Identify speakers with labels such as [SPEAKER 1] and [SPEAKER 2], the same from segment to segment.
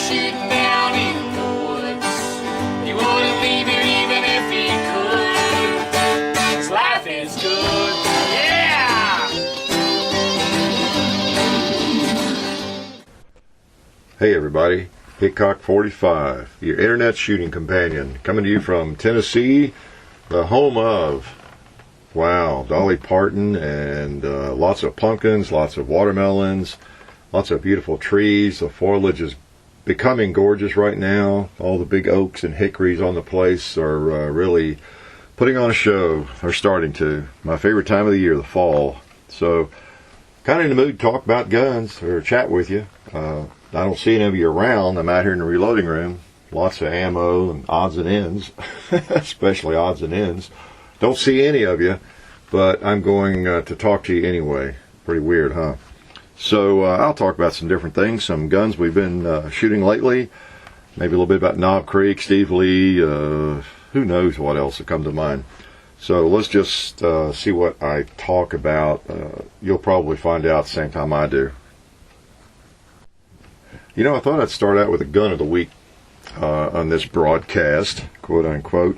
[SPEAKER 1] shooting down in the woods. He wouldn't leave it even if he could. 'Cause life is good, yeah!
[SPEAKER 2] Hey everybody, Hickok45, your internet shooting companion, coming to you from Tennessee, the home of, wow, Dolly Parton, and lots of pumpkins, lots of watermelons, lots of beautiful trees. The foliage is becoming gorgeous right now. All the big oaks and hickories on the place are really putting on a show. They're starting to. My favorite time of the year, the fall. So, kind of in the mood to talk about guns or chat with you. I don't see any of you around. I'm out here in the reloading room. Lots of ammo and odds and ends, especially odds and ends. Don't see any of you, but I'm going to talk to you anyway. Pretty weird, huh? So I'll talk about some different things, some guns we've been shooting lately, maybe a little bit about Knob Creek, Steve Lee, who knows what else will come to mind. So let's just see what I talk about. You'll probably find out at the same time I do. You know, I thought I'd start out with a gun of the week on this broadcast, quote unquote,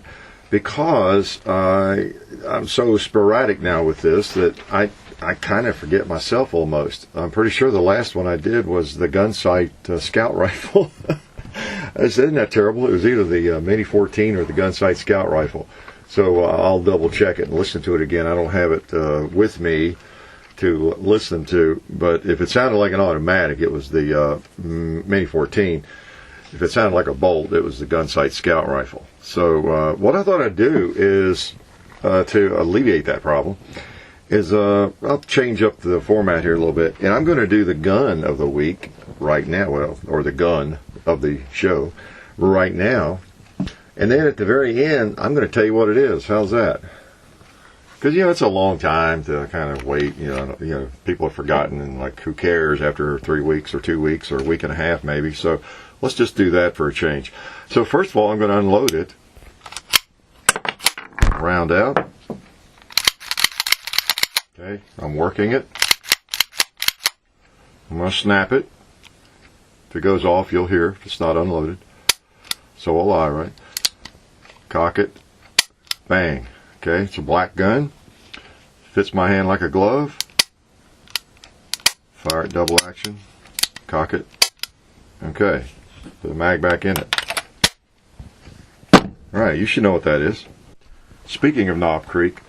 [SPEAKER 2] because I'm so sporadic now with this that I kind of forget myself almost. I'm pretty sure the last one I did was the Gunsight Scout Rifle. Isn't that terrible? It was either the Mini 14 or the Gunsight Scout Rifle. So I'll double check it and listen to it again. I don't have it with me to listen to, but if it sounded like an automatic, it was the Mini 14. If it sounded like a bolt, it was the Gunsight Scout Rifle. So what I thought I'd do is, to alleviate that problem, is I'll change up the format here a little bit, and I'm going to do the gun of the week right now, well, or the gun of the show right now, and then at the very end, I'm going to tell you what it is. How's that? Because, you know, it's a long time to kind of wait. You know, people have forgotten, and like, who cares after 3 weeks or 2 weeks or a week and a half maybe. So let's just do that for a change. So first of all, I'm going to unload it. Round out. Okay, I'm working it. I'm going to snap it. If it goes off, you'll hear if it's not unloaded. So will I, right? Cock it. Bang. Okay, it's a black gun. Fits my hand like a glove. Fire it double action. Cock it. Okay, put the mag back in it. Alright, you should know what that is. Speaking of Knob Creek,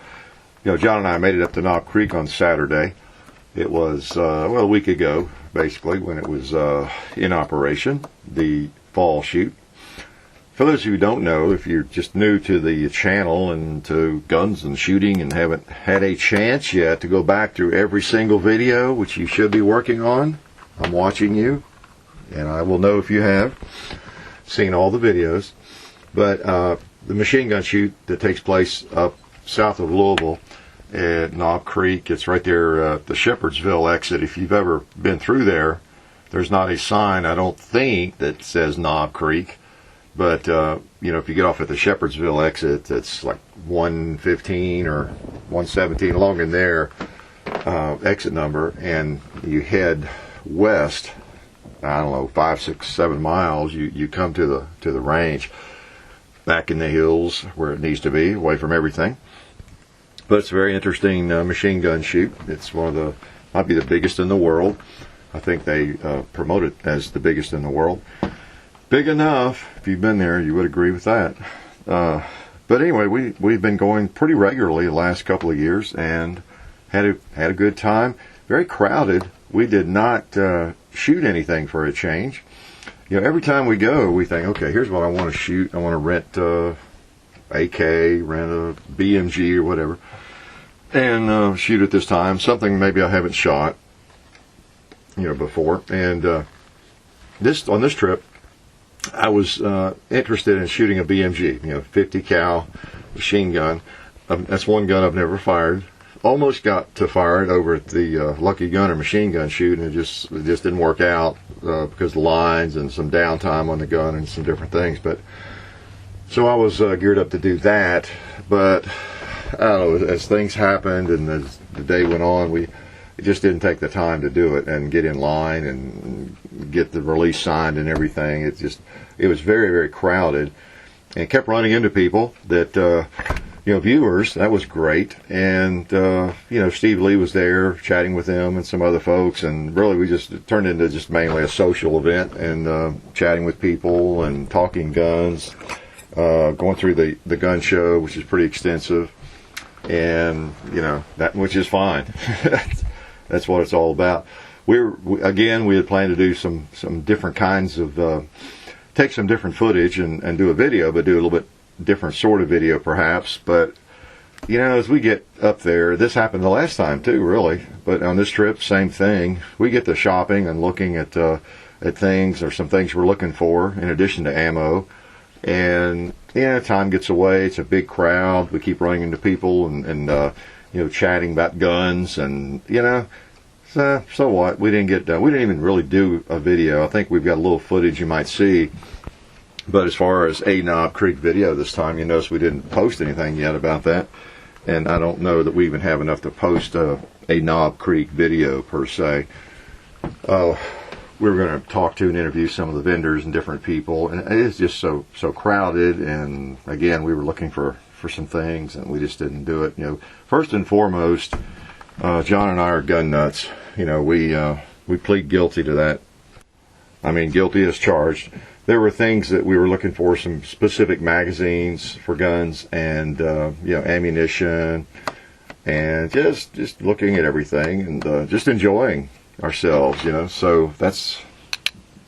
[SPEAKER 2] you know, John and I made it up to Knob Creek on Saturday. It was, well, a week ago, basically, when it was in operation, the fall shoot. For those of you who don't know, if you're just new to the channel and to guns and shooting and haven't had a chance yet to go back through every single video, which you should be working on, I'm watching you, and I will know if you have seen all the videos. But the machine gun shoot that takes place up south of Louisville at Knob Creek, it's right there at the Shepherdsville exit. If you've ever been through there, there's not a sign, I don't think, that says Knob Creek. But, you know, if you get off at the Shepherdsville exit, it's like 115 or 117, along in there, exit number, and you head west, I don't know, 5, 6, 7 miles, you come to the range, back in the hills where it needs to be, away from everything. But it's a very interesting machine gun shoot. It's one of the, might be the biggest in the world. I think they promote it as the biggest in the world. Big enough. If you've been there, you would agree with that. But anyway, we've been going pretty regularly the last couple of years and had a good time. Very crowded. We did not shoot anything for a change. You know, every time we go, we think, okay, here's what I want to shoot. I want to rent AK, rent a BMG or whatever, and shoot it this time. Something maybe I haven't shot, you know, before. And on this trip, I was interested in shooting a BMG, you know, 50 cal machine gun. That's one gun I've never fired. Almost got to fire it over at the Lucky Gunner machine gun shoot, and it just didn't work out because of the lines and some downtime on the gun and some different things. But so I was geared up to do that. But I don't know, as things happened and as the day went on, we it just didn't take the time to do it and get in line and get the release signed and everything. It was very, very crowded, and kept running into people that, viewers. That was great. And, Steve Lee was there chatting with them and some other folks, and really we just turned into just mainly a social event, and chatting with people and talking guns, going through the gun show, which is pretty extensive, and, which is fine. That's what it's all about. We had planned to do some different kinds of, take some different footage and do a video, but do a little bit different sort of video perhaps. But, as we get up there, this happened the last time too, really. But on this trip, same thing. We get to shopping and looking at things, or some things we're looking for in addition to ammo. And, time gets away. It's a big crowd. We keep running into people and chatting about guns, and, so what? We didn't get done. We didn't even really do a video. I think we've got a little footage you might see. But as far as a Knob Creek video this time, you notice we didn't post anything yet about that. And I don't know that we even have enough to post a Knob Creek video per se. We were going to talk to and interview some of the vendors and different people. And it is just so crowded. And again, we were looking for some things, and we just didn't do it. First and foremost, John and I are gun nuts. We plead guilty to that. I mean, guilty as charged. There were things that we were looking for, some specific magazines for guns, and ammunition, and just looking at everything, and just enjoying ourselves. So that's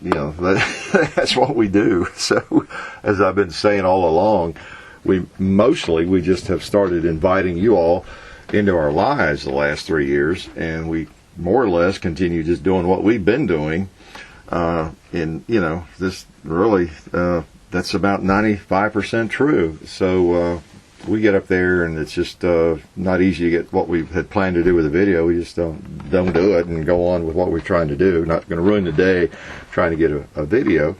[SPEAKER 2] that's what we do. So, as I've been saying all along, we just have started inviting you all into our lives the last 3 years, and we more or less continue just doing what we've been doing. This really, that's about 95% true. So, we get up there, and it's just not easy to get what we had planned to do with the video. We just don't do it and go on with what we're trying to do. Not going to ruin the day trying to get a video.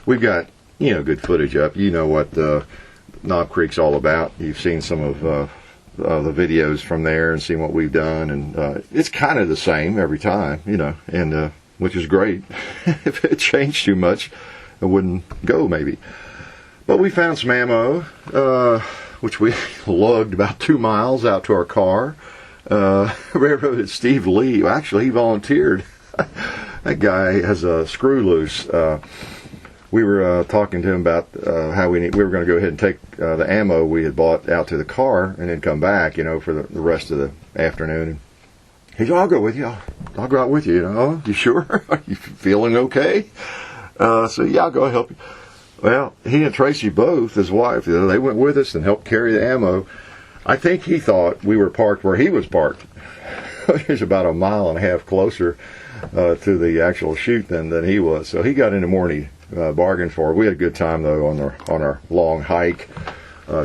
[SPEAKER 2] We've got, good footage up. You know what Knob Creek's all about. You've seen some of the videos from there and seen what we've done, and it's kind of the same every time, and which is great. If it changed too much, it wouldn't go maybe. But we found some ammo, which we lugged about 2 miles out to our car. Railroaded Steve Lee. Actually, he volunteered. That guy has a screw loose. We were talking to him about how we were going to go ahead and take the ammo we had bought out to the car and then come back, for the rest of the afternoon. And he said, I'll go with you. I'll go out with you. Oh, you sure? Are you feeling okay? So, yeah, I'll go help you. Well, he and Tracy both, his wife, they went with us and helped carry the ammo. I think he thought we were parked where he was parked. He was about 1.5 miles closer to the actual shoot than he was. So he got in the morning. Bargained for it. We had a good time though on our long hike,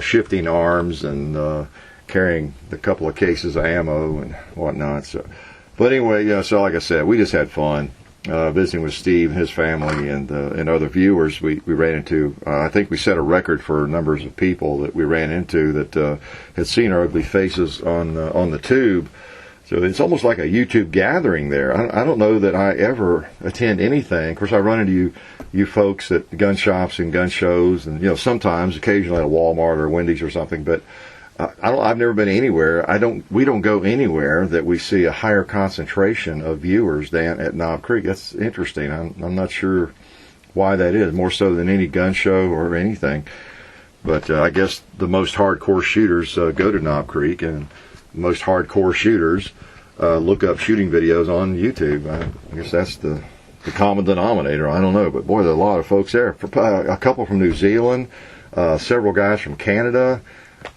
[SPEAKER 2] shifting arms and carrying a couple of cases of ammo and whatnot. So, but anyway, so like I said, we just had fun visiting with Steve and his family and other viewers. We ran into. I think we set a record for numbers of people that we ran into that had seen our ugly faces on the tube. So it's almost like a YouTube gathering there. I don't know that I ever attend anything. Of course, I run into you folks at gun shops and gun shows, and sometimes, occasionally at a Walmart or Wendy's or something. But I've never been anywhere. We don't go anywhere that we see a higher concentration of viewers than at Knob Creek. That's interesting. I'm not sure why that is. More so than any gun show or anything. But I guess the most hardcore shooters go to Knob Creek, and most hardcore shooters look up shooting videos on YouTube. I guess that's the common denominator. I don't know, but boy, there are a lot of folks there. A couple from New Zealand, several guys from Canada,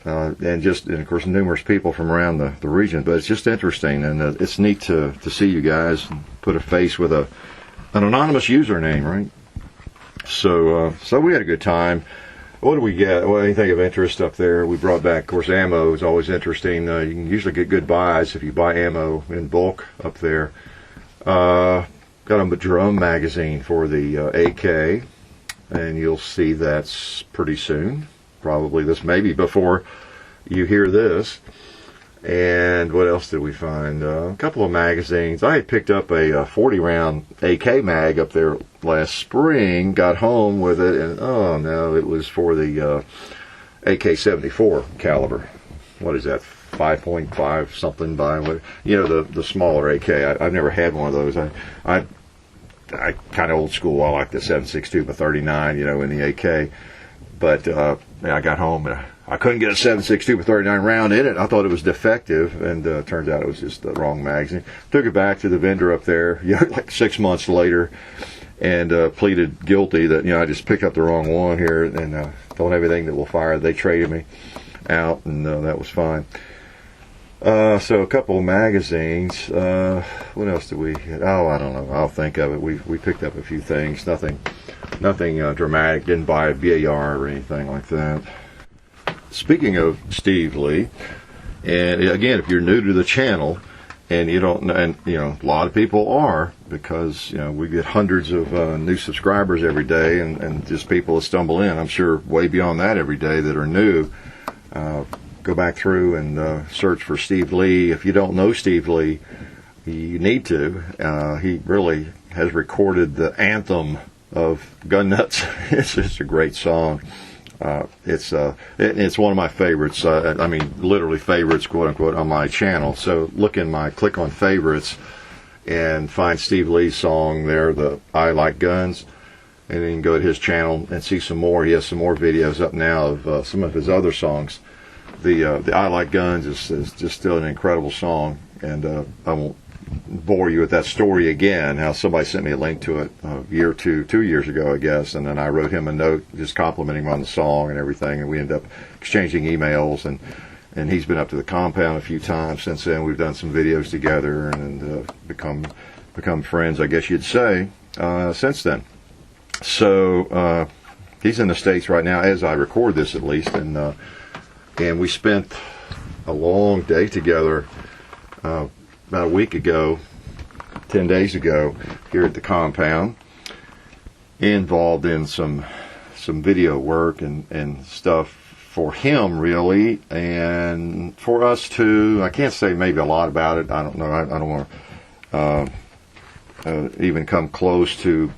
[SPEAKER 2] and of course numerous people from around the region. But it's just interesting, and it's neat to see you guys put a face with an anonymous username, right? So we had a good time. What do we get? Well, anything of interest up there? We brought back, of course, ammo is always interesting. You can usually get good buys if you buy ammo in bulk up there. Got a drum magazine for the AK, and you'll see that's pretty soon. Probably this maybe before you hear this. And what else did we find? A couple of magazines. I had picked up a 40-round AK mag up there last spring, got home with it, and oh no, it was for the AK-74 caliber. What is that, 5.5 something by what? You know, the smaller AK. I've never had one of those. I kind of old school. I like the 7.62 by 39, you know, in the AK. But I got home and I couldn't get a 7.62 by 39 round in it. I thought it was defective, and turns out it was just the wrong magazine. Took it back to the vendor up there, you know, like 6 months later, and pleaded guilty that, you know, I just picked up the wrong one here and don't have anything that will fire. They traded me out, and that was fine. So a couple of magazines. What else did we get? Oh, I don't know. I'll think of it. We picked up a few things. Nothing dramatic. Didn't buy a BAR or anything like that. Speaking of Steve Lee, and again, if you're new to the channel and you don't know, and you know, a lot of people are, because you know we get hundreds of new subscribers every day, and just people that stumble in. I'm sure way beyond that every day that are new. Go back through and search for Steve Lee. If you don't know Steve Lee, you need to. He really has recorded the anthem of gun nuts. It's just a great song. It's one of my favorites. I mean, literally favorites, quote unquote, on my channel. So click on favorites, and find Steve Lee's song there, the I Like Guns, and then you can go to his channel and see some more. He has some more videos up now of some of his other songs. The I Like Guns is just still an incredible song, and I won't bore you with that story again. How somebody sent me a link to it a year or 2 years ago, I guess, and then I wrote him a note just complimenting him on the song and everything, and we ended up exchanging emails, and he's been up to the compound a few times since then. We've done some videos together and become friends, I guess you'd say, since then. So he's in the States right now, as I record this at least, and we spent a long day together about a week ago, 10 days ago, here at the compound, involved in some video work and stuff for him, really, and for us too. I can't say maybe a lot about it. I don't know. I don't want to even come close to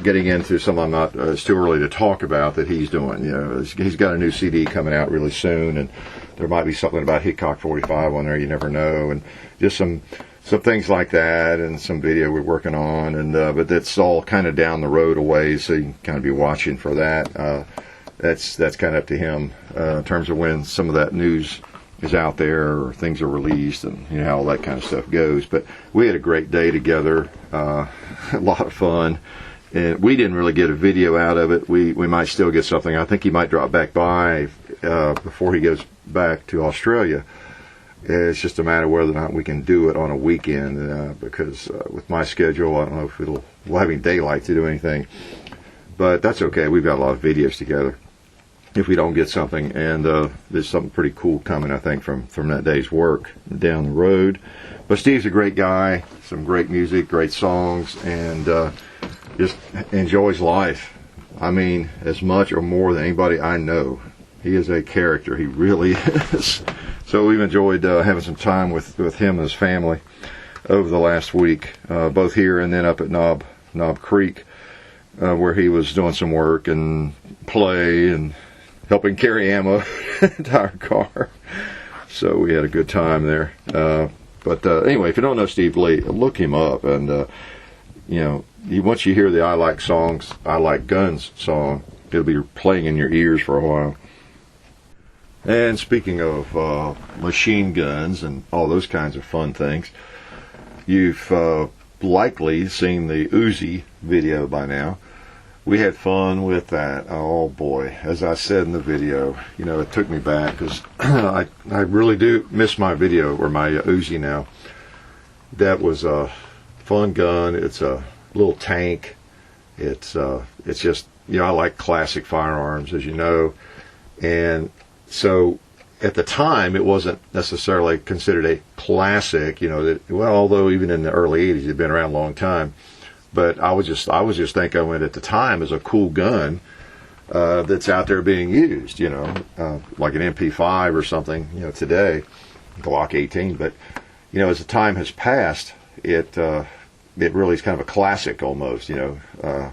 [SPEAKER 2] getting into some I'm not, it's too early to talk about that he's doing. You know, he's got a new CD coming out really soon, and there might be something about Hickok45 on there, you never know, and just some things like that, and some video we're working on, and but that's all kind of down the road a ways, so you can kind of be watching for that. That's kind of up to him in terms of when some of that news is out there or things are released, and you know how all that kind of stuff goes. But we had a great day together, a lot of fun, and we didn't really get a video out of it. We might still get something. I think he might drop back by before he goes back to Australia. It's just a matter of whether or not we can do it on a weekend, because with my schedule, I don't know if we'll have any daylight to do anything. But that's okay. We've got a lot of videos together if we don't get something, and there's something pretty cool coming, I think, from that day's work down the road. But Steve's a great guy, some great music, great songs, and just enjoys life. I mean, as much or more than anybody I know. He is a character. He really is. So we've enjoyed having some time with him and his family over the last week, both here and then up at Knob Creek, where he was doing some work and play and helping carry ammo to our car. So we had a good time there. But anyway, if you don't know Steve Lee, look him up. And, you know, once you hear the I Like Guns song, it'll be playing in your ears for a while. And speaking of machine guns and all those kinds of fun things, you've likely seen the Uzi video by now. We had fun with that. Oh boy, as I said in the video, you know, it took me back, because I really do miss my video or my Uzi now. That was a fun gun. It's a little tank. It's just, you know, I like classic firearms, as you know, and so at the time it wasn't necessarily considered a classic, you know, that, well, although even in the early 80s it'd been around a long time. But I was just thinking of it at the time as a cool gun, that's out there being used, like an MP5 or something, today, Glock 18. But, as the time has passed, it really is kind of a classic almost,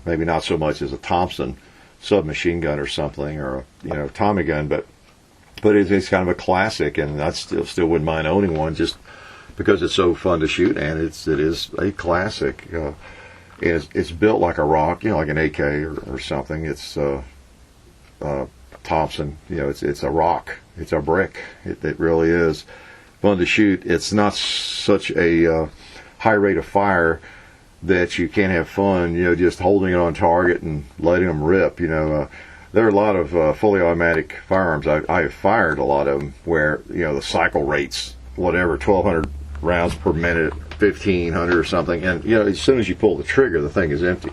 [SPEAKER 2] maybe not so much as a Thompson submachine gun or something, or a Tommy gun, but it's kind of a classic, and I still wouldn't mind owning one just because it's so fun to shoot, and it is a classic. It's built like a rock, like an AK or something. It's Thompson, it's a rock, it's a brick. It really is fun to shoot. It's not such a high rate of fire that you can't have fun, just holding it on target and letting them rip. There are a lot of fully automatic firearms. I have fired a lot of them where, the cycle rates, whatever, 1,200 rounds per minute, 1,500 or something. And, as soon as you pull the trigger, the thing is empty.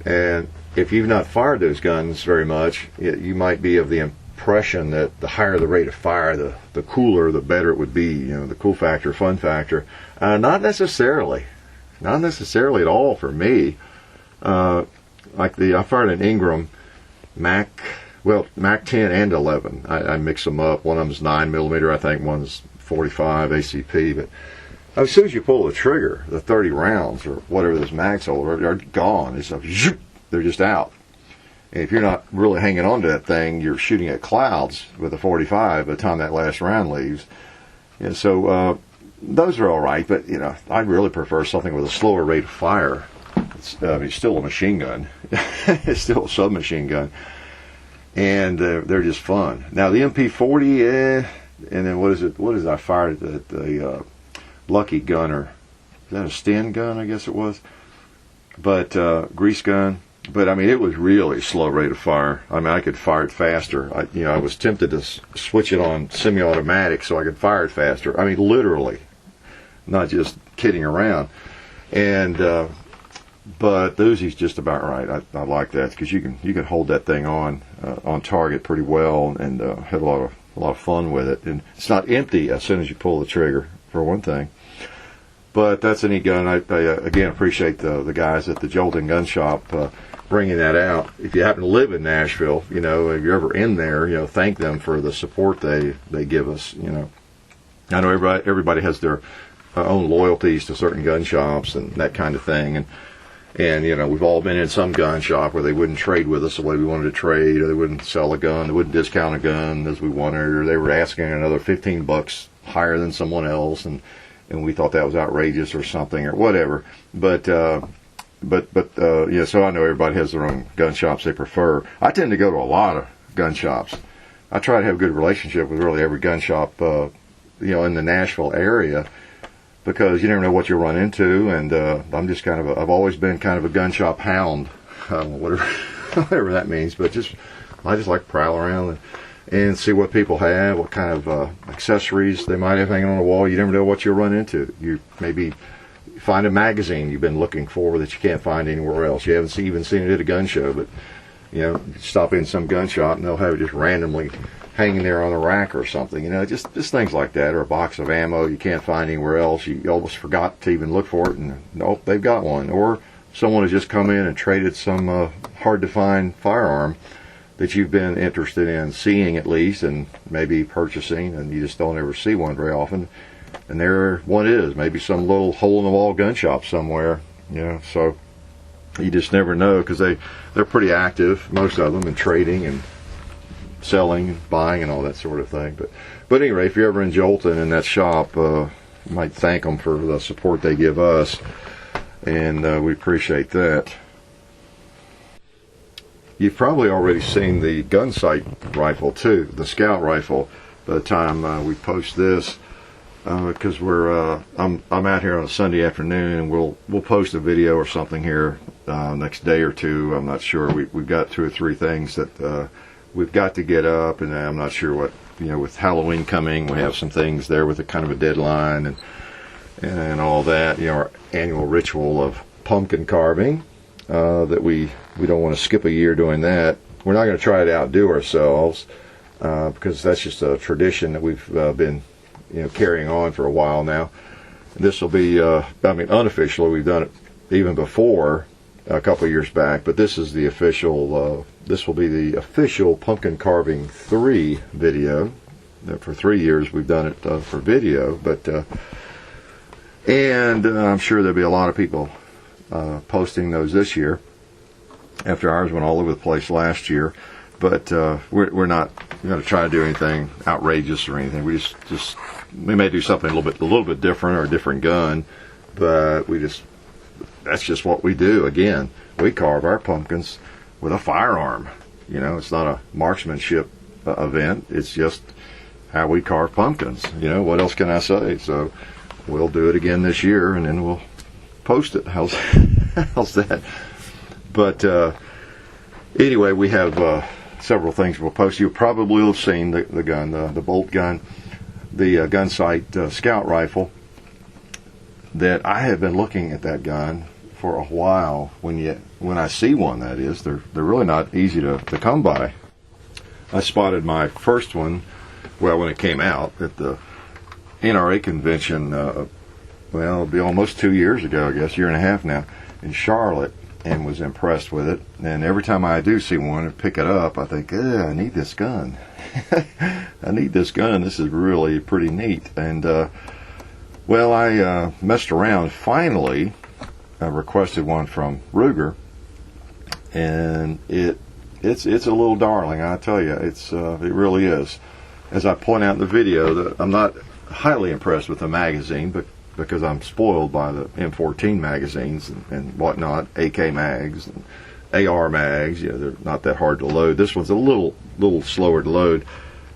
[SPEAKER 2] And if you've not fired those guns very much, you might be of the impression that the higher the rate of fire, the cooler, the better it would be, the cool factor, fun factor. Not necessarily. Not necessarily at all for me. I fired an Ingram Mac 10 and 11. I mix them up. One of them's 9mm, I think. One's 45 ACP. But as soon as you pull the trigger, the 30 rounds or whatever those mags hold are gone. It's like, zoop, they're just out. And if you're not really hanging on to that thing, you're shooting at clouds with a 45 by the time that last round leaves. And so those are all right, but I really prefer something with a slower rate of fire. It's still a machine gun. It's still a submachine gun, and they're just fun. Now the MP40, and then what is it? What is I fired at the Lucky Gunner? Is that a Sten gun? I guess it was, but grease gun. But it was really slow rate of fire. I could fire it faster. I was tempted to switch it on semi-automatic so I could fire it faster. Literally, not just kidding around. And but the Uzi's just about right. I like that because you can hold that thing on target pretty well and have a lot of fun with it. And it's not empty as soon as you pull the trigger, for one thing. But that's a neat gun. I again appreciate the guys at the Jolton Gun Shop bringing that out. If you happen to live in Nashville, if you're ever in there, thank them for the support they give us. I know everybody has their own loyalties to certain gun shops and that kind of thing, and we've all been in some gun shop where they wouldn't trade with us the way we wanted to trade, or they wouldn't sell a gun, they wouldn't discount a gun as we wanted, or they were asking another $15 higher than someone else, and we thought that was outrageous or something or whatever. But so I know everybody has their own gun shops they prefer. I tend to go to a lot of gun shops. I try to have a good relationship with really every gun shop, in the Nashville area, because you never know what you'll run into. And I've always been kind of a gun shop hound, whatever that means. But I just like to prowl around and see what people have, what kind of accessories they might have hanging on the wall. You never know what you'll run into. You maybe find a magazine you've been looking for that you can't find anywhere else. You haven't even seen it at a gun show, but stop in some gun shop and they'll have it just randomly hanging there on a rack or something. Just things like that, or a box of ammo you can't find anywhere else. You almost forgot to even look for it, and nope, they've got one. Or someone has just come in and traded some hard to find firearm that you've been interested in seeing at least, and maybe purchasing, and you just don't ever see one very often. And there one is, maybe some little hole-in-the-wall gun shop somewhere. So you just never know, because they're pretty active, most of them, in trading and selling and buying and all that sort of thing. But anyway, if you're ever in Jolton in that shop, you might thank them for the support they give us, and we appreciate that. You've probably already seen the gun sight rifle too, the Scout rifle, by the time we post this, because I'm out here on a Sunday afternoon, and we'll post a video or something here next day or two. I'm not sure. We've got 2 or 3 things that we've got to get up, and I'm not sure what, with Halloween coming, we have some things there with a kind of a deadline and all that. Our annual ritual of pumpkin carving, that we don't want to skip a year doing that. We're not going to try to outdo ourselves, because that's just a tradition that we've been carrying on for a while now. This will be, unofficially, we've done it even before, a couple of years back, but this is the official, this will be the official Pumpkin Carving 3 video. For 3 years we've done it for video, but and I'm sure there'll be a lot of people posting those this year, after ours went all over the place last year. But we're not going to try to do anything outrageous or anything. We just we may do something a little bit different, or a different gun, but that's just what we do. Again, we carve our pumpkins with a firearm. You know, it's not a marksmanship event. It's just how we carve pumpkins. You know, what else can I say? So we'll do it again this year, and then we'll post it. How's that? But anyway, we have several things we'll post. You probably will have seen the gun, the bolt gun, the gun sight scout rifle. That I have been looking at that gun for a while. When I see one, that is, they're really not easy to come by. I spotted my first one, well, when it came out at the NRA convention. It'll be almost 2 years ago, I guess, year and a half now, in Charlotte, and was impressed with it. And every time I do see one and pick it up, I think, I need this gun. I need this gun. This is really pretty neat. And I messed around. Finally, I requested one from Ruger, and it's a little darling. I tell you, it really is. As I point out in the video, I'm not highly impressed with the magazine, but because I'm spoiled by the M14 magazines and whatnot, AK mags and AR mags. You know, they're not that hard to load. This one's a little slower to load,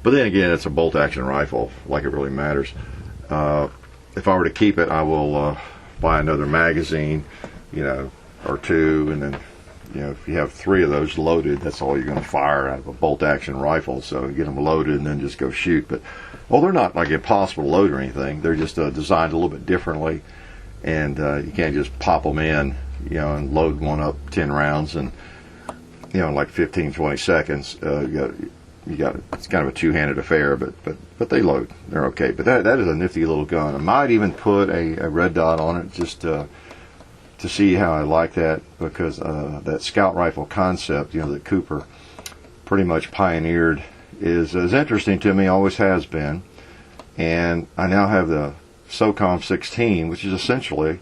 [SPEAKER 2] but then again, it's a bolt action rifle, like it really matters. If I were to keep it, I will buy another magazine, or two, and then, if you have 3 of those loaded, that's all you're going to fire out of a bolt action rifle. So get them loaded and then just go shoot. But they're not like impossible to load or anything. They're just designed a little bit differently, and you can't just pop them in, and load one up 10 rounds and in like 15-20 seconds. You got it's kind of a two-handed affair, but they load. They're okay. But that is a nifty little gun. I might even put a red dot on it just to see how I like that, because that scout rifle concept, that Cooper pretty much pioneered, is interesting to me, always has been. And I now have the SOCOM 16, which is essentially,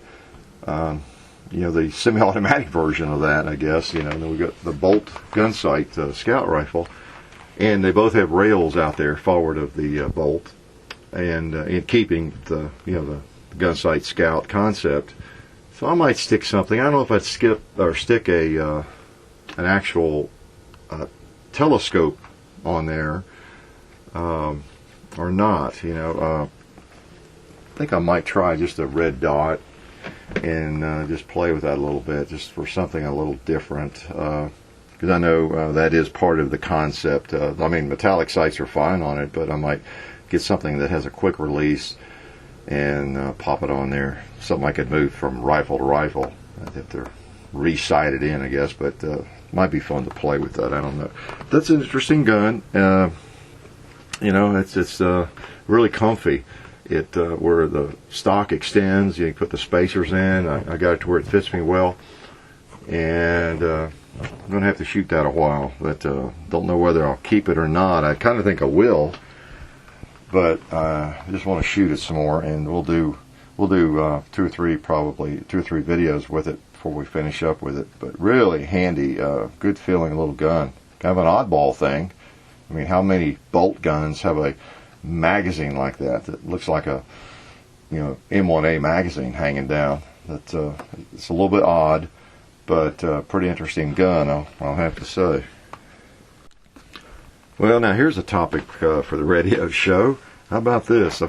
[SPEAKER 2] the semi-automatic version of that, I guess. Then we got the Bolt gun sight scout rifle, and they both have rails out there forward of the Bolt, and in keeping the gun sight scout concept. So I might stick something. I don't know if I'd stick an actual telescope on there or not. I think I might try just a red dot and just play with that a little bit, just for something a little different. Because I know that is part of the concept. Metallic sights are fine on it, but I might get something that has a quick release and pop it on there. Something I could move from rifle to rifle. I'd have to re-sight it in, I guess, but might be fun to play with that. I don't know. That's an interesting gun. It's really comfy. It where the stock extends, you put the spacers in. I got it to where it fits me well, and I'm going to have to shoot that a while. But don't know whether I'll keep it or not. I kind of think I will, but I just want to shoot it some more, and we'll do 2 or 3 videos with it before we finish up with it. But really handy, good feeling little gun. Kind of an oddball thing. How many bolt guns have a magazine like that looks like a M1A magazine hanging down? It's a little bit odd, but pretty interesting gun, I'll have to say. Well, now here's a topic for the radio show. How about this?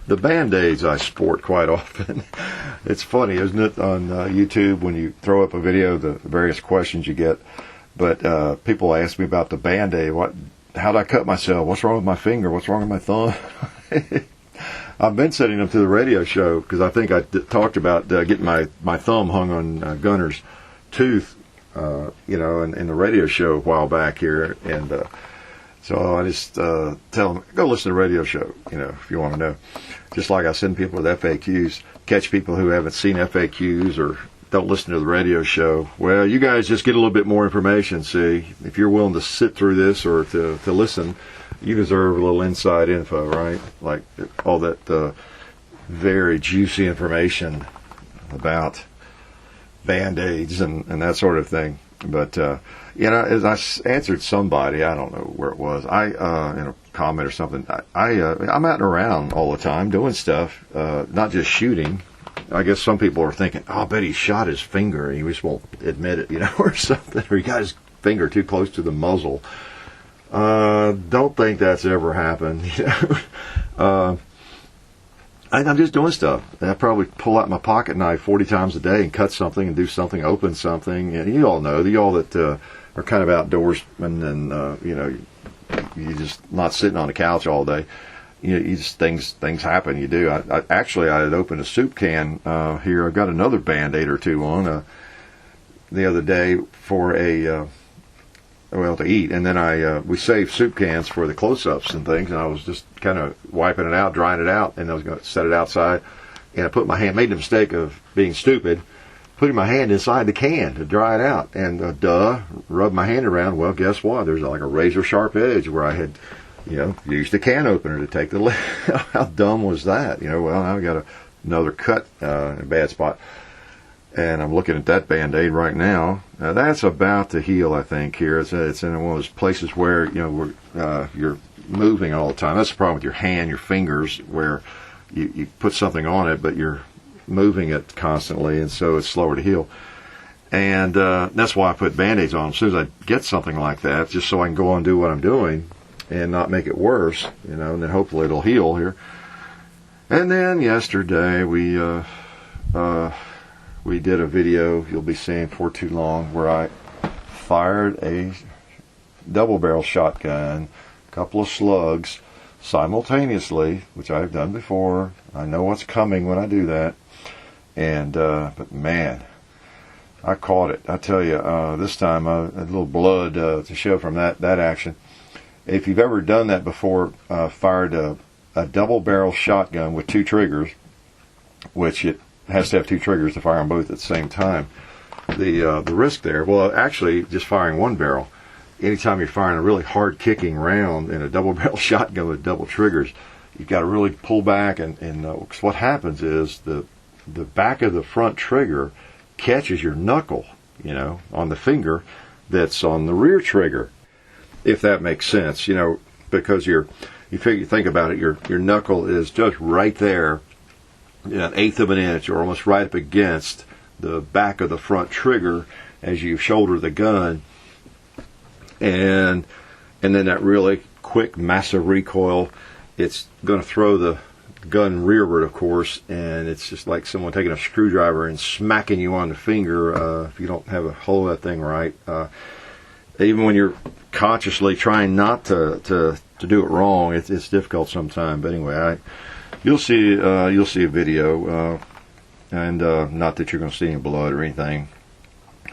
[SPEAKER 2] The Band-Aids I sport quite often. It's funny, isn't it, on YouTube when you throw up a video, the various questions you get. But people ask me about the Band-Aid. How'd I cut myself? What's wrong with my finger? What's wrong with my thumb? I've been sending them to the radio show because I think I talked about getting my thumb hung on Gunner's tooth, in the radio show a while back here. And so I just tell them, go listen to the radio show, if you want to know. Just like I send people with FAQs, catch people who haven't seen FAQs or don't listen to the radio show. Well, you guys just get a little bit more information. See, if you're willing to sit through this or to listen, you deserve a little inside info, right? Like all that very juicy information about Band-Aids and that sort of thing. But as I answered somebody, I don't know where it was, in a comment or something, I'm out and around all the time doing stuff, not just shooting. I guess some people are thinking, oh, I bet he shot his finger and he just won't admit it, or something, or he got his finger too close to the muzzle. Don't think that's ever happened. I'm just doing stuff. I probably pull out my pocket knife 40 times a day and cut something and do something, open something. And you all know, y'all that are kind of outdoorsmen and, you just not sitting on the couch all day. You just things happen. You do. I had opened a soup can here. I've got another Band-Aid or two on the other day for to eat, and then we saved soup cans for the close-ups and things, and I was just kind of wiping it out, drying it out, and I was going to set it outside, and I made the mistake of being stupid, putting my hand inside the can to dry it out, and rubbed my hand around. Well, guess what? There's like a razor sharp edge where I had used a can opener to take the lid. How dumb was that? Well, now I got another cut in a bad spot. And I'm looking at that Band-Aid right now. That's about to heal, I think, here. It's in one of those places where, you're moving all the time. That's the problem with your hand, your fingers, where you put something on it, but you're moving it constantly, and so it's slower to heal. And that's why I put Band-Aids on as soon as I get something like that, just so I can go on and do what I'm doing and not make it worse, and then hopefully it'll heal here. And then yesterday we did a video you'll be seeing for too long where I fired a double-barrel shotgun, a couple of slugs simultaneously, which I've done before. I know what's coming when I do that. And but man, I caught it. I tell you, this time a little blood to show from that action. If you've ever done that before, fired a double-barrel shotgun with two triggers, which it has to have two triggers to fire them both at the same time. The risk there, well, actually, just firing one barrel. Anytime you're firing a really hard-kicking round in a double-barrel shotgun with double triggers, you've got to really pull back, and cause what happens is the back of the front trigger catches your knuckle, on the finger that's on the rear trigger, if that makes sense, because you think about it, your knuckle is just right there, an eighth of an inch or almost right up against the back of the front trigger as you shoulder the gun, and then that really quick, massive recoil, it's going to throw the gun rearward, of course, and it's just like someone taking a screwdriver and smacking you on the finger if you don't have a hold of that thing right. Even when you're consciously trying not to do it wrong, it's difficult sometimes. But anyway, you'll see a video, and not that you're going to see any blood or anything.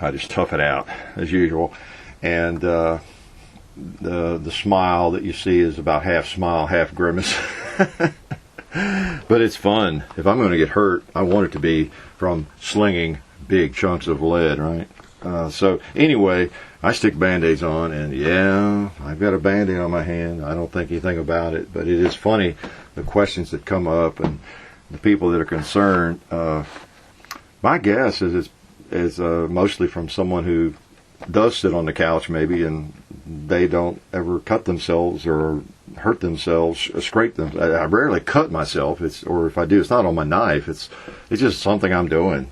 [SPEAKER 2] I just tough it out as usual, and the smile that you see is about half smile, half grimace. But it's fun. If I'm going to get hurt, I want it to be from slinging big chunks of lead, right? So anyway, I stick Band-Aids on, and yeah, I've got a Band-Aid on my hand. I don't think anything about it, but it is funny, the questions that come up and the people that are concerned. My guess is it's mostly from someone who does sit on the couch maybe, and they don't ever cut themselves or hurt themselves, scrape them. I rarely cut myself. Or if I do, it's not on my knife. It's just something I'm doing,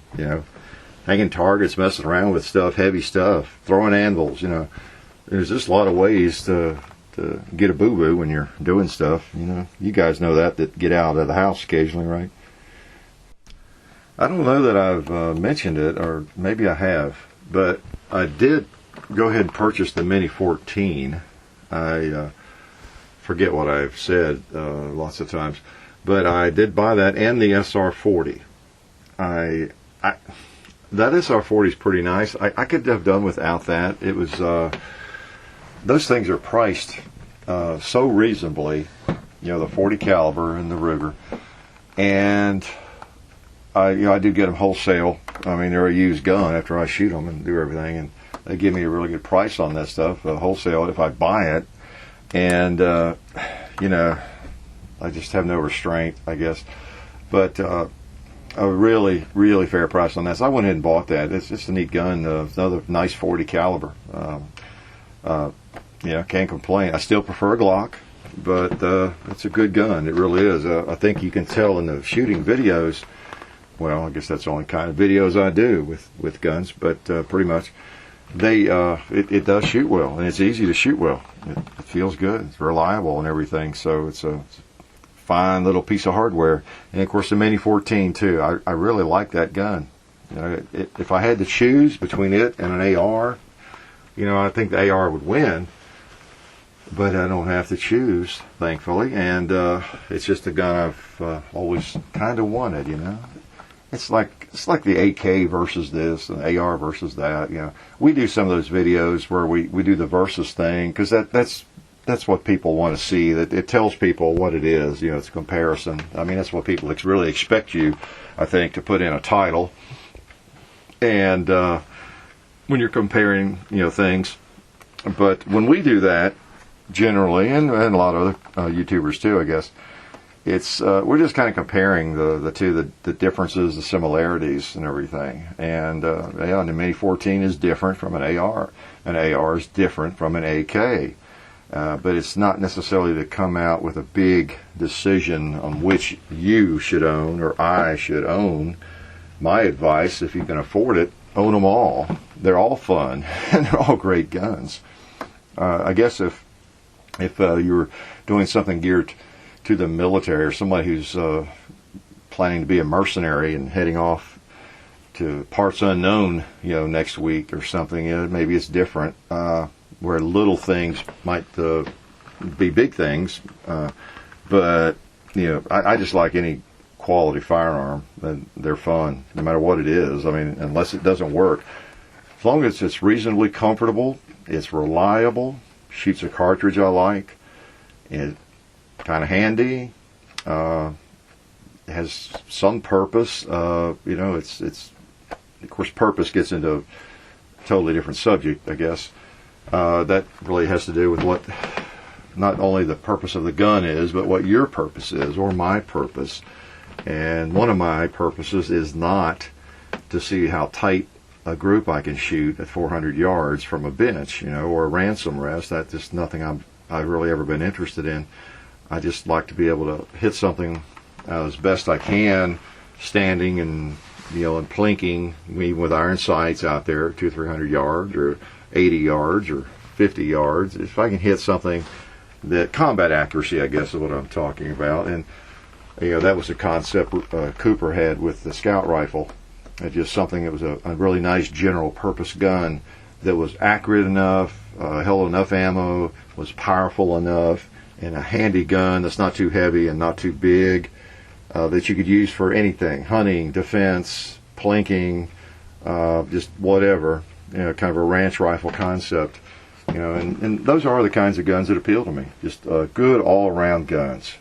[SPEAKER 2] hanging targets, messing around with stuff, heavy stuff, throwing anvils, There's just a lot of ways to get a boo-boo when you're doing stuff, You guys know that get out of the house occasionally, right? I don't know that I've mentioned it, or maybe I have, but I did go ahead and purchase the Mini 14. I forget what I've said lots of times, but I did buy that and the SR40. That SR40 is pretty nice. I could have done without that. It was those things are priced so reasonably, the 40 caliber and the Ruger, and I do get them wholesale. I mean, they're a used gun after I shoot them and do everything, and they give me a really good price on that stuff, wholesale, if I buy it. And, I just have no restraint, I guess. But a really, really fair price on that. So I went ahead and bought that. It's just a neat gun. Another nice 40 caliber. Can't complain. I still prefer a Glock, but it's a good gun. It really is. I think you can tell in the shooting videos. Well, I guess that's the only kind of videos I do with guns, but pretty much it does shoot well, and it's easy to shoot well. It feels good. It's reliable and everything. So it's a fine little piece of hardware. And of course the Mini 14 too. I really like that gun. If I had to choose between it and an AR, I think the AR would win. But I don't have to choose, thankfully. And it's just a gun I've always kind of wanted. It's like the AK versus this and AR versus that. We do some of those videos where we do the versus thing because that's what people want to see. That it tells people what it is. It's a comparison. I mean, that's what people really expect you, I think, to put in a title. And when you're comparing, things. But when we do that, generally, and a lot of other YouTubers too, I guess, it's we're just kind of comparing the two, the differences, the similarities, and everything. And the Mini 14 is different from an AR. An AR is different from an AK. But it's not necessarily to come out with a big decision on which you should own or I should own. My advice, if you can afford it, own them all. They're all fun and they're all great guns. I guess if you're doing something geared to the military or somebody who's planning to be a mercenary and heading off to parts unknown, next week or something, maybe it's different. Where little things might be big things, but I just like any quality firearm. They're fun, no matter what it is. I mean, unless it doesn't work, as long as it's reasonably comfortable, it's reliable, shoots a cartridge I like, it's kind of handy, has some purpose. It's of course purpose gets into a totally different subject, I guess. That really has to do with what not only the purpose of the gun is, but what your purpose is, or my purpose. And one of my purposes is not to see how tight a group I can shoot at 400 yards from a bench, or a ransom rest. That's just nothing I've really ever been interested in. I just like to be able to hit something as best I can, standing and and plinking, even with iron sights out there, 200-300 yards, or 80 yards or 50 yards. If I can hit something, that combat accuracy, I guess, is what I'm talking about. And that was a concept Cooper had with the scout rifle. It's just something that was a really nice general purpose gun that was accurate enough, held enough ammo, was powerful enough, and a handy gun that's not too heavy and not too big, that you could use for anything: hunting, defense, plinking, just whatever. Kind of a ranch rifle concept, and those are the kinds of guns that appeal to me. Just good all-around guns,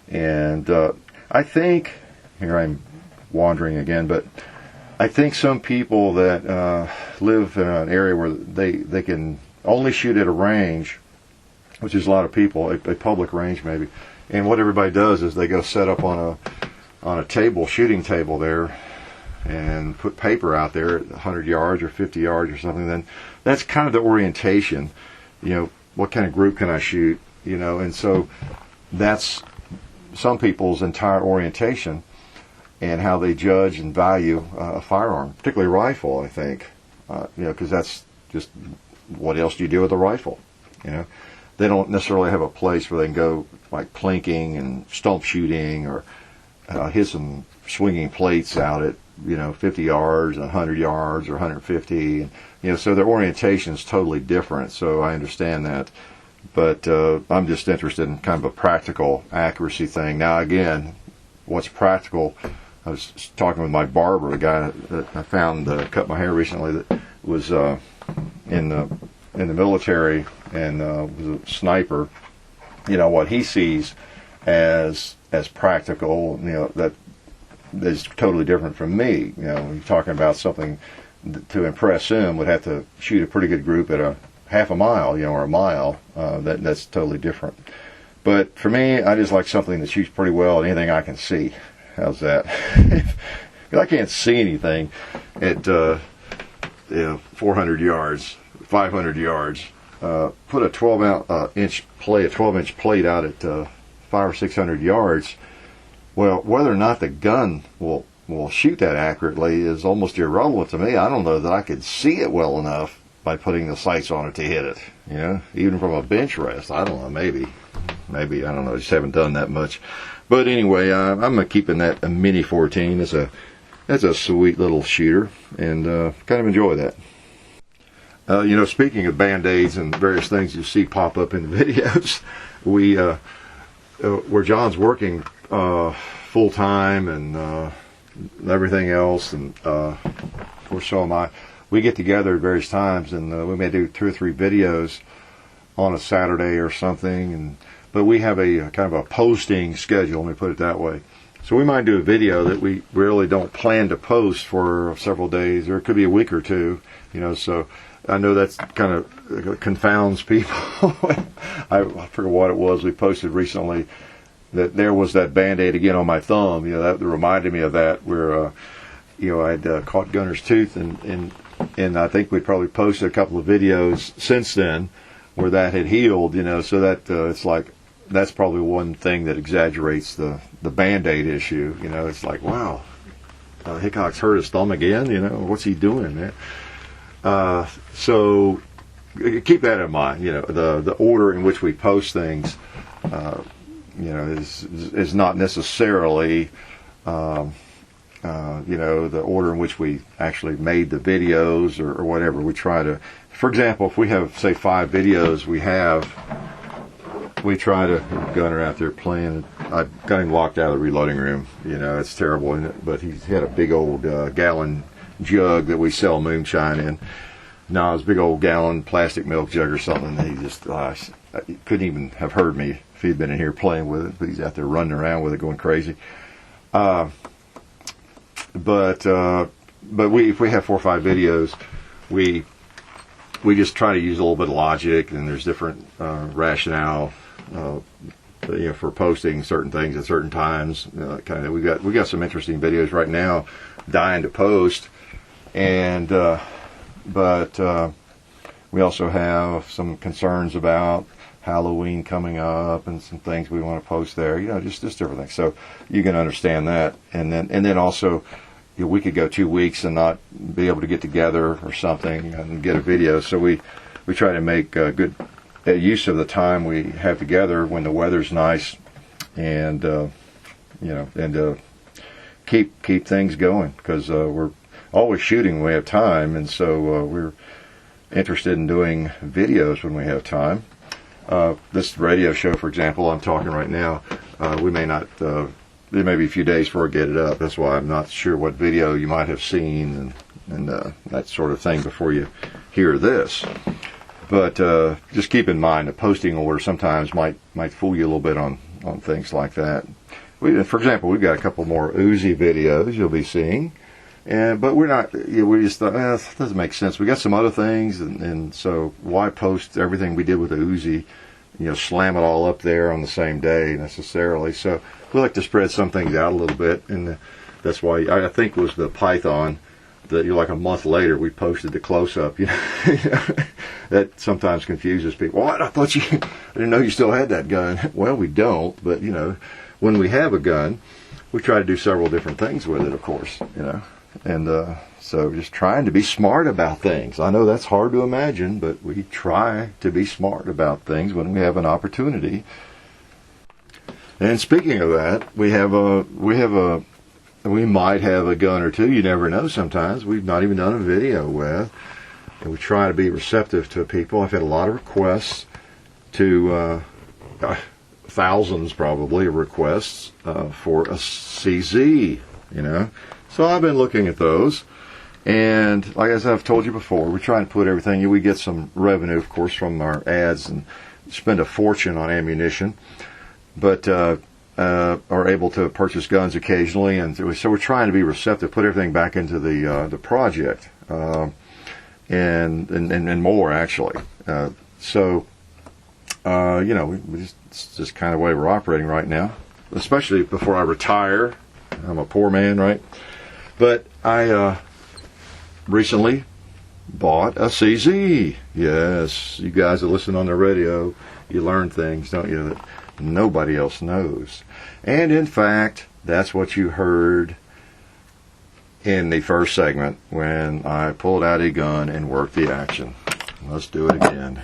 [SPEAKER 2] And I think, here I'm wandering again, but I think some people that live in an area where they can only shoot at a range, which is a lot of people, a public range maybe, and what everybody does is they go set up on a table, shooting table there, and put paper out there at 100 yards or 50 yards or something. Then that's kind of the orientation. What kind of group can I shoot? And so that's some people's entire orientation and how they judge and value a firearm, particularly a rifle, I think. Because that's just, what else do you do with a rifle? They don't necessarily have a place where they can go like plinking and stump shooting or hit some swinging plates out at 50 yards, 100 yards, or 150. So their orientation is totally different. So I understand that. But I'm just interested in kind of a practical accuracy thing. Now, again, what's practical? I was talking with my barber, the guy that I found cut my hair recently, that was in the military and was a sniper. What he sees as practical, that is totally different from me. You know, when you're talking about something to impress him, would have to shoot a pretty good group at a half a mile, you know, or a mile. That's totally different. But for me, I just like something that shoots pretty well at anything I can see. How's that? Because I can't see anything at 400 yards, 500 yards. Put a 12-inch plate out at 500 or 600 yards. Well, whether or not the gun will shoot that accurately is almost irrelevant to me. I don't know that I could see it well enough by putting the sights on it to hit it. You know, even from a bench rest. I don't know. Maybe I don't know. I just haven't done that much. But anyway, I'm keeping that a Mini 14 as a sweet little shooter, and kind of enjoy that. You know, speaking of Band-Aids and various things you see pop up in the videos, where John's working full time and everything else, and of course so am I. We get together at various times, and we may do 2 or 3 videos on a Saturday or something. But we have a kind of a posting schedule, let me put it that way. So we might do a video that we really don't plan to post for several days, or it could be a week or two. You know, so I know that's kind of confounds people. I forget what it was we posted recently, that there was that Band-Aid again on my thumb. You know, that reminded me of that, where you know, I'd caught Gunner's tooth, and I think we probably posted a couple of videos since then where that had healed. You know, so that it's like that's probably one thing that exaggerates the Band-Aid issue. You know, it's like, wow, Hickok's hurt his thumb again. You know, what's he doing, man? So keep that in mind. You know, the order in which we post things, you know, is not necessarily, you know, the order in which we actually made the videos or whatever. We try to, for example, if we have, say, 5 videos we try to, Gunner out there playing. I got him locked out of the reloading room. You know, it's terrible, isn't it? But he's had a big old gallon jug that we sell moonshine in. No, it's a big old gallon plastic milk jug or something. And he just he couldn't even have heard me if he'd been in here playing with it. But he's out there running around with it, going crazy. But if we have 4 or 5 videos, we just try to use a little bit of logic, and there's different rationale, you know, for posting certain things at certain times. Kind of, we got some interesting videos right now, dying to post, and but we also have some concerns about Halloween coming up and some things we want to post there. You know, just different things. So you can understand that, and then also, you know, we could go 2 weeks and not be able to get together or something and get a video. So we try to make good use of the time we have together when the weather's nice, and you know, and keep things going, because we're always shooting when we have time, and so we're interested in doing videos when we have time. This radio show, for example, I'm talking right now, we may not, there may be a few days before I get it up. That's why I'm not sure what video you might have seen and that sort of thing before you hear this. But just keep in mind, the posting order sometimes might fool you a little bit on things like that. For example, we've got a couple more Uzi videos you'll be seeing. But we're not, you know, we just thought, it doesn't make sense. We got some other things, and so why post everything we did with the Uzi, you know, slam it all up there on the same day necessarily. So we like to spread some things out a little bit, and that's why I think it was the Python that, you know, like a month later we posted the close-up. You know, that sometimes confuses people. What? I thought I didn't know you still had that gun. Well, we don't, but you know, when we have a gun, we try to do several different things with it, of course. You know. And so just trying to be smart about things. I know that's hard to imagine, but we try to be smart about things when we have an opportunity. And speaking of that, we might have a gun or two. You never know sometimes. We've not even done a video with. And we try to be receptive to people. I've had a lot of requests to, thousands probably, of requests for a CZ, you know. So I've been looking at those, and like as I've told you before, we're trying to put everything. We get some revenue, of course, from our ads, and spend a fortune on ammunition. But are able to purchase guns occasionally, and so we're trying to be receptive, put everything back into the project, and more actually. It's just kind of the way we're operating right now, especially before I retire. I'm a poor man, right? But I recently bought a CZ. Yes, you guys that listen on the radio, you learn things, don't you, that nobody else knows. And in fact, that's what you heard in the first segment when I pulled out a gun and worked the action. Let's do it again.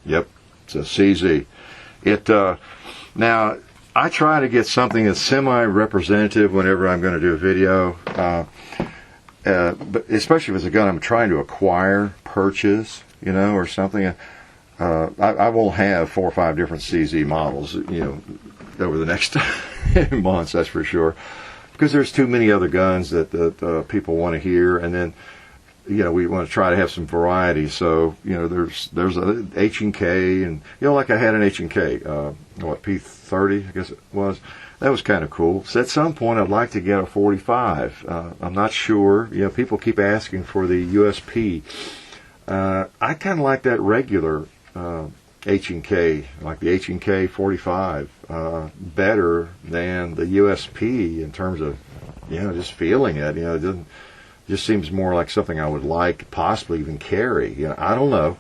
[SPEAKER 2] Yep, it's a CZ. Now, I try to get something that's semi-representative whenever I'm going to do a video, but especially if it's a gun I'm trying to acquire, purchase, or something. I won't have 4 or 5 different CZ models, over the next months, that's for sure, because there's too many other guns that people want to hear, and then we want to try to have some variety. So there's a H&K, and like I had an H&K, P30, I guess it was. That was kind of cool. So at some point I'd like to get a 45. I'm not sure. People keep asking for the USP. I kind of like that regular H&K, like the H&K 45, better than the USP in terms of, just feeling it. It just seems more like something I would like, possibly even carry. I don't know.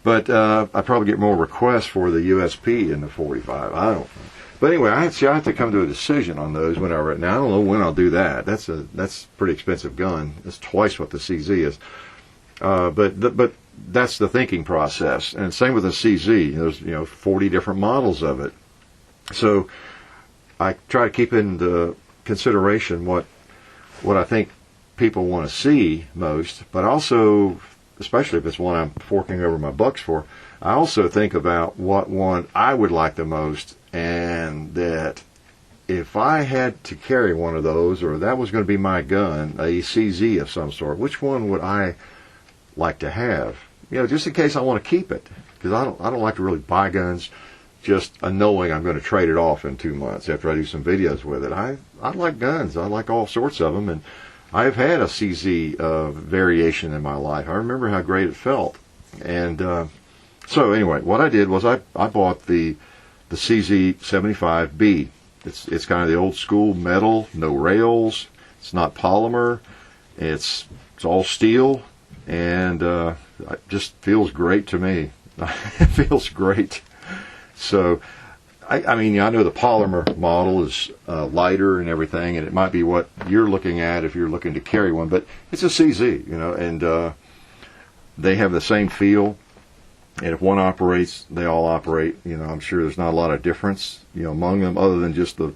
[SPEAKER 2] But I probably get more requests for the USP in the 45. I don't know. But anyway, I have to come to a decision on those whenever. Now, I don't know when I'll do that. That's a pretty expensive gun. It's twice what the CZ is. But that's the thinking process. And same with the CZ. There's 40 different models of it. So I try to keep into consideration what I think people want to see most, but also, especially if it's one I'm forking over my bucks for, I also think about what one I would like the most, and that if I had to carry one of those, or that was going to be my gun, a CZ of some sort, which one would I like to have? Just in case I want to keep it, because I don't like to really buy guns just knowing I'm going to trade it off in 2 months after I do some videos with it. I like guns. I like all sorts of them, and I've had a CZ variation in my life. I remember how great it felt. And so anyway, what I did was I bought the CZ 75B. It's kind of the old school metal, no rails. It's not polymer. It's all steel, and it just feels great to me. It feels great. So I mean, I know the polymer model is lighter and everything, and it might be what you're looking at if you're looking to carry one, but it's a CZ, and they have the same feel, and if one operates, they all operate. I'm sure there's not a lot of difference, among them, other than just the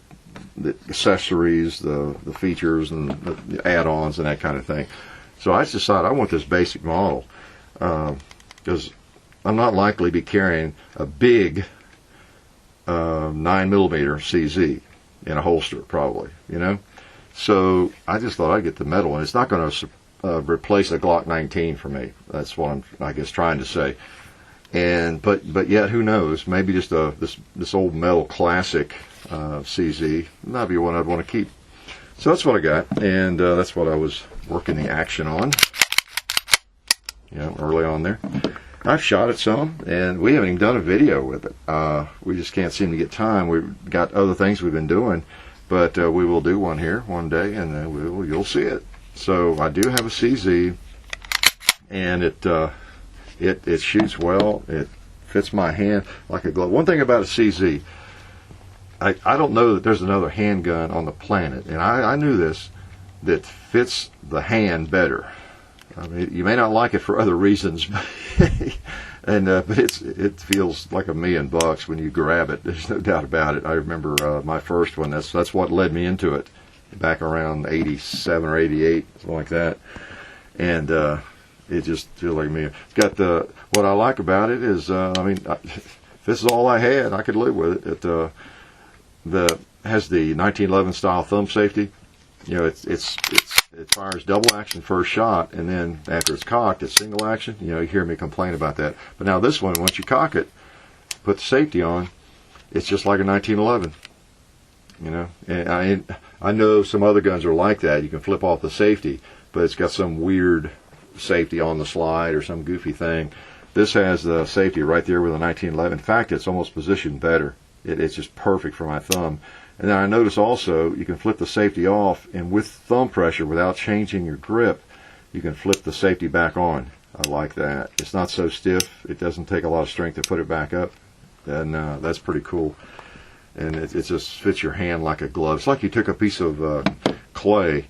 [SPEAKER 2] accessories, the features, and the add-ons and that kind of thing. So I just decided I want this basic model, because I'm not likely to be carrying a big 9mm CZ in a holster, probably, So I just thought I'd get the metal one. It's not going to replace a Glock 19 for me. That's what I'm, I guess, trying to say. And but yet, who knows? Maybe just this old metal classic CZ might be one I'd want to keep. So that's what I got, and that's what I was working the action on. Early on there. I've shot it some, and we haven't even done a video with it. We just can't seem to get time. We've got other things we've been doing, but we will do one here one day, and then you'll see it. So I do have a CZ, and it shoots well. It fits my hand like a glove. One thing about a CZ, I don't know that there's another handgun on the planet, and I knew this, that fits the hand better. I mean, you may not like it for other reasons, but it feels like $1,000,000 when you grab it. There's no doubt about it. I remember my first one. That's what led me into it, back around 87 or 88, something like that. And it just feels like me. It's got what I like about it is, if this is all I had, I could live with it. It has the 1911 style thumb safety. It fires double action first shot, and then after it's cocked, it's single action. You hear me complain about that. But now this one, once you cock it, put the safety on, it's just like a 1911. You know, and I know some other guns are like that. You can flip off the safety, but it's got some weird safety on the slide or some goofy thing. This has the safety right there with a 1911. In fact, it's almost positioned better. It's just perfect for my thumb. And then I notice also you can flip the safety off, and with thumb pressure, without changing your grip, you can flip the safety back on. I like that. It's not so stiff. It doesn't take a lot of strength to put it back up. And that's pretty cool. And it just fits your hand like a glove. It's like you took a piece of clay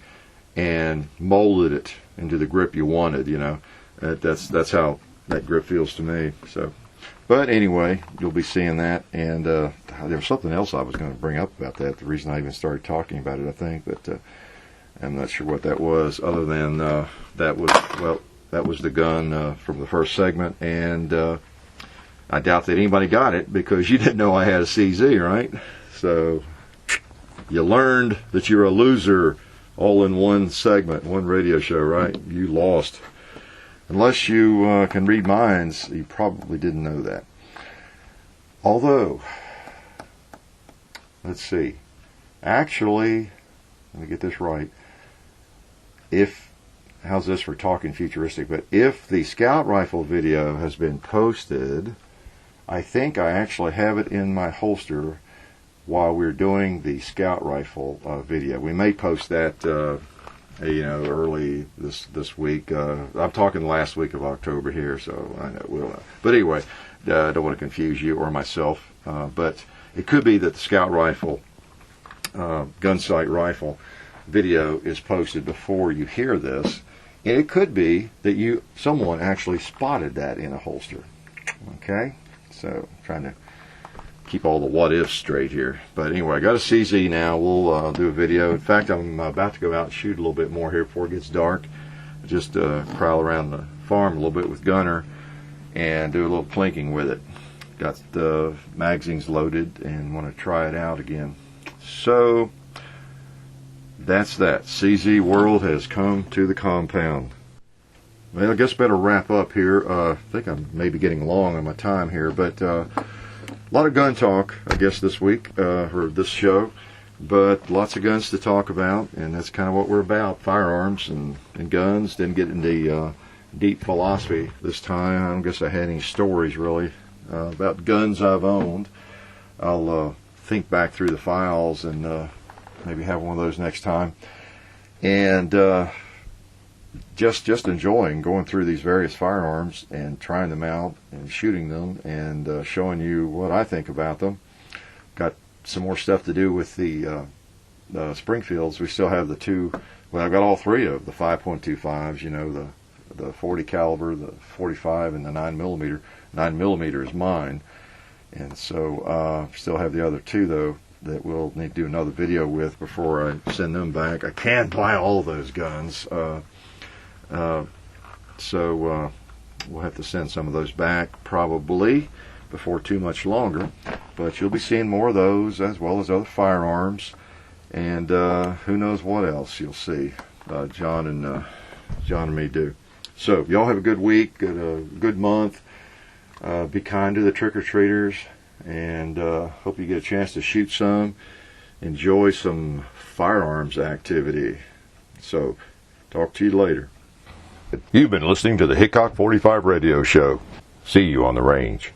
[SPEAKER 2] and molded it into the grip you wanted, you know. That's how that grip feels to me. So, but anyway, you'll be seeing that. And there was something else I was going to bring up about that. The reason I even started talking about it, I think, but I'm not sure what that was. Other than that was the gun from the first segment, and I doubt that anybody got it because you didn't know I had a CZ, right? So you learned that you're a loser all in one segment, one radio show, right? You lost. Unless you can read minds, you probably didn't know that. Although, let's see. Actually, let me get this right. How's this for talking futuristic? But if the scout rifle video has been posted, I think I actually have it in my holster while we're doing the scout rifle video. We may post that, early this week. I'm talking the last week of October here, so I know we'll. But anyway, I don't want to confuse you or myself. But it could be that the scout rifle, gun sight rifle video is posted before you hear this, and it could be that someone actually spotted that in a holster. Okay. So I'm trying to keep all the what ifs straight here. But anyway, I got a CZ now. We'll do a video. In fact, I'm about to go out and shoot a little bit more here before it gets dark. Just prowl around the farm a little bit with Gunner and do a little plinking with it. Got the magazines loaded and want to try it out again. So that's that. CZ World has come to the compound. Well, I guess better wrap up here. I think I'm maybe getting long on my time here, but a lot of gun talk, I guess, this week, or this show, but lots of guns to talk about, and that's kind of what we're about, firearms and guns. Didn't get into deep philosophy this time. I don't guess I had any stories, really, about guns I've owned. I'll think back through the files and maybe have one of those next time. And just enjoying going through these various firearms and trying them out and shooting them and showing you what I think about them. Got some more stuff to do with the Springfields. We still have the two. Well, I've got all three of the 5.25s. You know, the 40 caliber, the 45, and the 9mm. 9mm is mine, and so still have the other two though that we'll need to do another video with before I send them back. I can't buy all those guns. So we'll have to send some of those back probably before too much longer, but you'll be seeing more of those as well as other firearms, and who knows what else you'll see John and me do. So y'all have a good week, good month. Be kind to the trick-or-treaters, and hope you get a chance to shoot some, enjoy some firearms activity. So talk to you later. You've been listening to the Hickok45 radio show. See you on the range.